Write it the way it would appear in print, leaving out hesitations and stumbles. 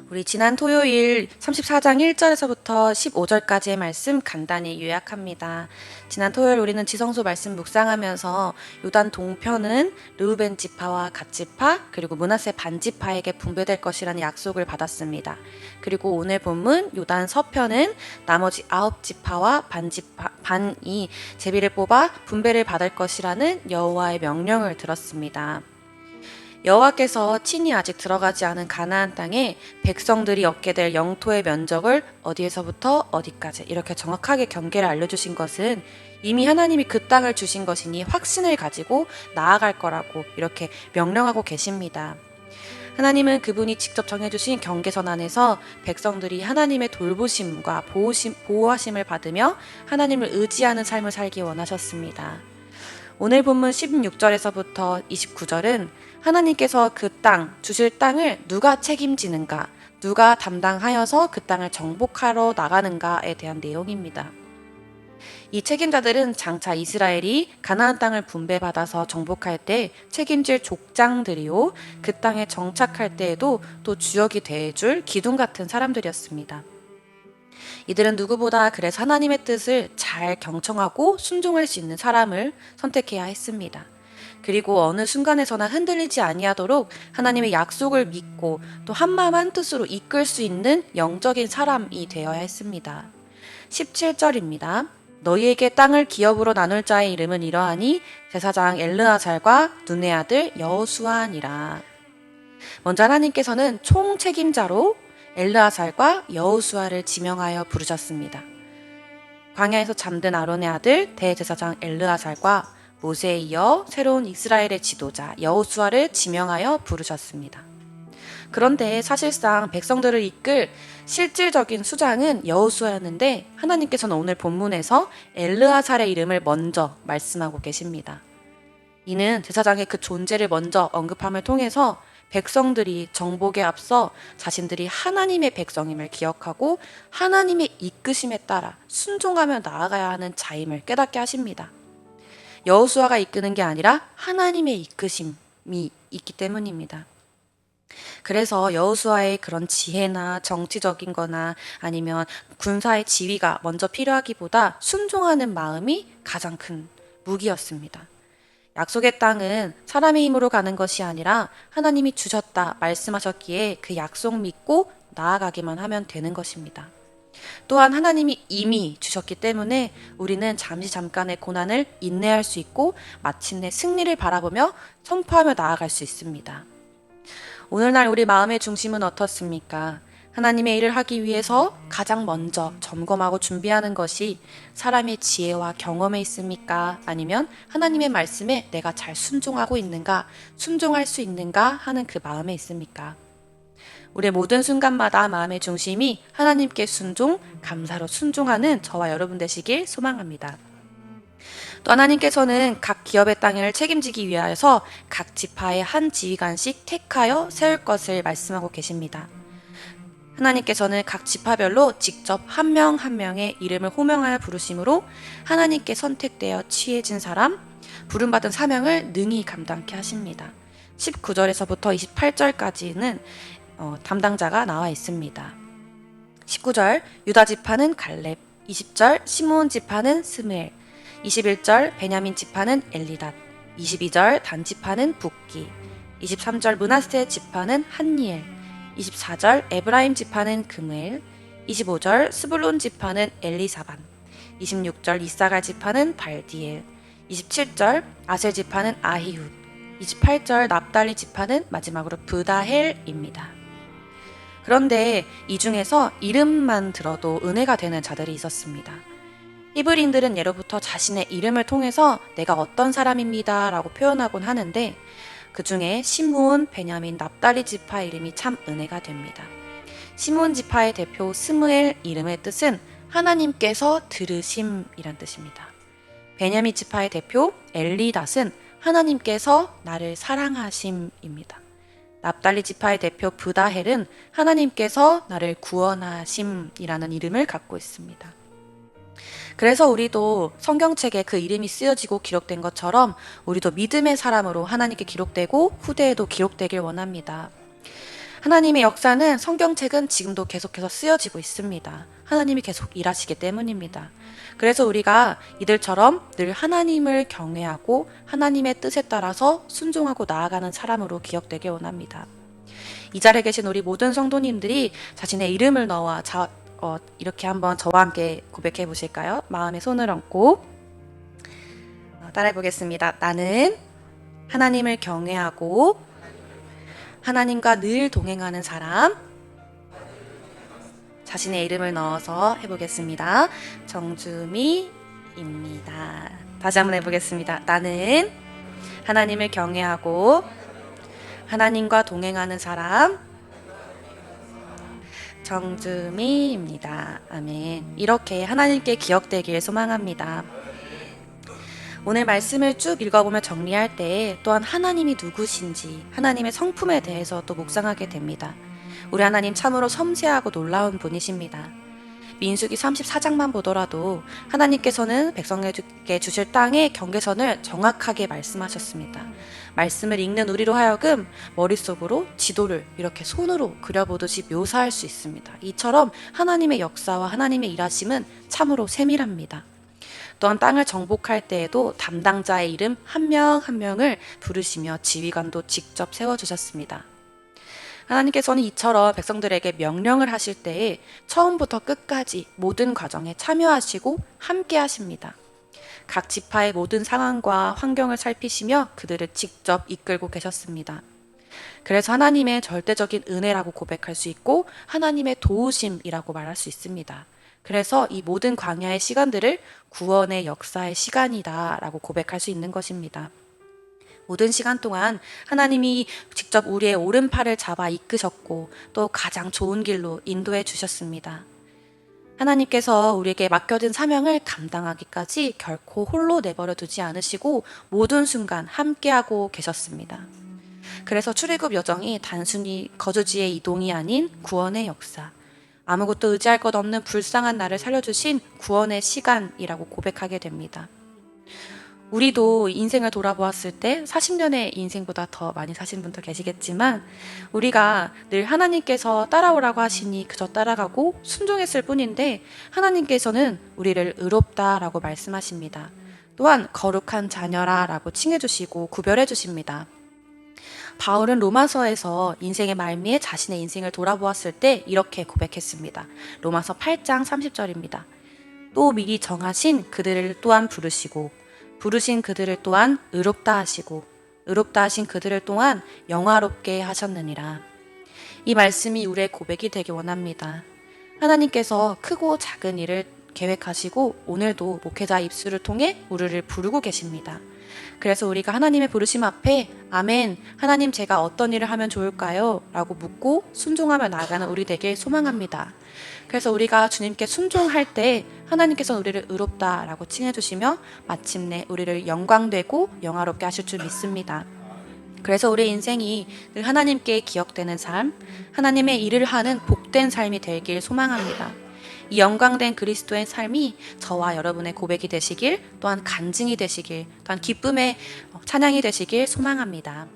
우리 지난 토요일 34장 1절에서부터 15절까지의 말씀 간단히 요약합니다. 지난 토요일 우리는 지성소 말씀 묵상하면서 요단 동편은 르우벤 지파와 갓 지파 그리고 므낫세 반 지파에게 분배될 것이라는 약속을 받았습니다. 그리고 오늘 본문 요단 서편은 나머지 9지파와 반이 제비를 뽑아 분배를 받을 것이라는 여호와의 명령을 들었습니다. 여호와께서 친히 아직 들어가지 않은 가나안 땅에 백성들이 얻게 될 영토의 면적을 어디에서부터 어디까지 이렇게 정확하게 경계를 알려주신 것은 이미 하나님이 그 땅을 주신 것이니 확신을 가지고 나아갈 거라고 이렇게 명령하고 계십니다. 하나님은 그분이 직접 정해주신 경계선 안에서 백성들이 하나님의 돌보심과 보호하심을 받으며 하나님을 의지하는 삶을 살기 원하셨습니다. 오늘 본문 16절에서부터 29절은 하나님께서 그 땅, 주실 땅을 누가 책임지는가, 누가 담당하여서 그 땅을 정복하러 나가는가에 대한 내용입니다. 이 책임자들은 장차 이스라엘이 가나안 땅을 분배받아서 정복할 때 책임질 족장들이요, 그 땅에 정착할 때에도 또 주역이 대해줄 기둥 같은 사람들이었습니다. 이들은 누구보다 그래서 하나님의 뜻을 잘 경청하고 순종할 수 있는 사람을 선택해야 했습니다. 그리고 어느 순간에서나 흔들리지 아니하도록 하나님의 약속을 믿고 또 한마음 한뜻으로 이끌 수 있는 영적인 사람이 되어야 했습니다. 17절입니다. 너희에게 땅을 기업으로 나눌 자의 이름은 이러하니 제사장 엘르아살과 눈의 아들 여호수아니라. 먼저 하나님께서는 총책임자로 엘르아살과 여호수아를 지명하여 부르셨습니다. 광야에서 잠든 아론의 아들 대제사장 엘르아살과 모세에 이어 새로운 이스라엘의 지도자 여호수아를 지명하여 부르셨습니다. 그런데 사실상 백성들을 이끌 실질적인 수장은 여호수아였는데 하나님께서는 오늘 본문에서 엘르아살의 이름을 먼저 말씀하고 계십니다. 이는 제사장의 그 존재를 먼저 언급함을 통해서 백성들이 정복에 앞서 자신들이 하나님의 백성임을 기억하고 하나님의 이끄심에 따라 순종하며 나아가야 하는 자임을 깨닫게 하십니다. 여호수아가 이끄는 게 아니라 하나님의 이끄심이 있기 때문입니다. 그래서 여호수아의 그런 지혜나 정치적인 거나 아니면 군사의 지위가 먼저 필요하기보다 순종하는 마음이 가장 큰 무기였습니다. 약속의 땅은 사람의 힘으로 가는 것이 아니라 하나님이 주셨다 말씀하셨기에 그 약속 믿고 나아가기만 하면 되는 것입니다. 또한 하나님이 이미 주셨기 때문에 우리는 잠깐의 고난을 인내할 수 있고 마침내 승리를 바라보며 선포하며 나아갈 수 있습니다. 오늘날 우리 마음의 중심은 어떻습니까? 하나님의 일을 하기 위해서 가장 먼저 점검하고 준비하는 것이 사람의 지혜와 경험에 있습니까? 아니면 하나님의 말씀에 내가 잘 순종하고 있는가, 순종할 수 있는가 하는 그 마음에 있습니까? 우리의 모든 순간마다 마음의 중심이 하나님께 순종, 감사로 순종하는 저와 여러분 되시길 소망합니다. 또 하나님께서는 각 기업의 땅을 책임지기 위하여서 각 지파의 한 지휘관씩 택하여 세울 것을 말씀하고 계십니다. 하나님께서는 각 지파별로 직접 한 명 한 명의 이름을 호명하여 부르심으로 하나님께 선택되어 취해진 사람, 부름받은 사명을 능히 감당케 하십니다. 19절에서부터 28절까지는 담당자가 나와 있습니다. 19절 유다 지파는 갈렙, 20절 시므온 지파는 스므엘, 21절 베냐민 지파는 엘리닷, 22절 단 지파는 붓기, 23절 므낫세 지파는 한니엘, 24절 에브라임 지파는 그므엘, 25절 스불론 지파는 엘리사반, 26절 이사갈 지파는 발디엘, 27절 아셀 지파는 아히훗, 28절 납달리 지파는 마지막으로 브다헬입니다. 그런데 이 중에서 이름만 들어도 은혜가 되는 자들이 있었습니다. 히브리인들은 예로부터 자신의 이름을 통해서 내가 어떤 사람입니다 라고 표현하곤 하는데 그 중에 시므온, 베냐민, 납달리 지파 이름이 참 은혜가 됩니다. 시므온 지파의 대표 스므엘 이름의 뜻은 하나님께서 들으심이란 뜻입니다. 베냐민 지파의 대표 엘리닷은 하나님께서 나를 사랑하심입니다. 납달리 지파의 대표 브다헬은 하나님께서 나를 구원하심이라는 이름을 갖고 있습니다. 그래서 우리도 성경책에 그 이름이 쓰여지고 기록된 것처럼 우리도 믿음의 사람으로 하나님께 기록되고 후대에도 기록되길 원합니다. 하나님의 역사는 성경책은 지금도 계속해서 쓰여지고 있습니다. 하나님이 계속 일하시기 때문입니다. 그래서 우리가 이들처럼 늘 하나님을 경외하고 하나님의 뜻에 따라서 순종하고 나아가는 사람으로 기억되길 원합니다. 이 자리에 계신 우리 모든 성도님들이 자신의 이름을 넣어 이렇게 한번 저와 함께 고백해 보실까요? 마음에 손을 얹고 따라해 보겠습니다. 나는 하나님을 경외하고 하나님과 늘 동행하는 사람. 자신의 이름을 넣어서 해보겠습니다. 정주미입니다. 다시 한번 해보겠습니다. 나는 하나님을 경외하고 하나님과 동행하는 사람. 정주미입니다. 아멘. 이렇게 하나님께 기억되길 소망합니다. 오늘 말씀을 쭉 읽어보며 정리할 때 또한 하나님이 누구신지 하나님의 성품에 대해서 또 묵상하게 됩니다. 우리 하나님 참으로 섬세하고 놀라운 분이십니다. 민수기 34장만 보더라도 하나님께서는 백성에게 주실 땅의 경계선을 정확하게 말씀하셨습니다. 말씀을 읽는 우리로 하여금 머릿속으로 지도를 이렇게 손으로 그려보듯이 묘사할 수 있습니다. 이처럼 하나님의 역사와 하나님의 일하심은 참으로 세밀합니다. 또한 땅을 정복할 때에도 담당자의 이름 한 명 한 명을 부르시며 지휘관도 직접 세워주셨습니다. 하나님께서는 이처럼 백성들에게 명령을 하실 때에 처음부터 끝까지 모든 과정에 참여하시고 함께 하십니다. 각 지파의 모든 상황과 환경을 살피시며 그들을 직접 이끌고 계셨습니다. 그래서 하나님의 절대적인 은혜라고 고백할 수 있고 하나님의 도우심이라고 말할 수 있습니다. 그래서 이 모든 광야의 시간들을 구원의 역사의 시간이다 라고 고백할 수 있는 것입니다. 모든 시간 동안 하나님이 직접 우리의 오른팔을 잡아 이끄셨고 또 가장 좋은 길로 인도해 주셨습니다. 하나님께서 우리에게 맡겨진 사명을 감당하기까지 결코 홀로 내버려 두지 않으시고 모든 순간 함께하고 계셨습니다. 그래서 출애굽 여정이 단순히 거주지의 이동이 아닌 구원의 역사, 아무것도 의지할 것 없는 불쌍한 나를 살려주신 구원의 시간이라고 고백하게 됩니다. 우리도 인생을 돌아보았을 때 40년의 인생보다 더 많이 사신 분도 계시겠지만 우리가 늘 하나님께서 따라오라고 하시니 그저 따라가고 순종했을 뿐인데 하나님께서는 우리를 의롭다라고 말씀하십니다. 또한 거룩한 자녀라 라고 칭해주시고 구별해 주십니다. 바울은 로마서에서 인생의 말미에 자신의 인생을 돌아보았을 때 이렇게 고백했습니다. 로마서 8장 30절입니다. 또 미리 정하신 그들을 또한 부르신 그들을 또한 의롭다 하시고 의롭다 하신 그들을 또한 영화롭게 하셨느니라. 이 말씀이 우리의 고백이 되기 원합니다. 하나님께서 크고 작은 일을 계획하시고 오늘도 목회자 입술을 통해 우리를 부르고 계십니다. 그래서 우리가 하나님의 부르심 앞에 아멘, 하나님 제가 어떤 일을 하면 좋을까요? 라고 묻고 순종하며 나아가는 우리 되길 소망합니다. 그래서 우리가 주님께 순종할 때 하나님께서 우리를 의롭다 라고 칭해주시며 마침내 우리를 영광되고 영화롭게 하실 줄 믿습니다. 그래서 우리 인생이 늘 하나님께 기억되는 삶, 하나님의 일을 하는 복된 삶이 되길 소망합니다. 이 영광된 그리스도의 삶이 저와 여러분의 고백이 되시길, 또한 간증이 되시길, 또한 기쁨의 찬양이 되시길 소망합니다.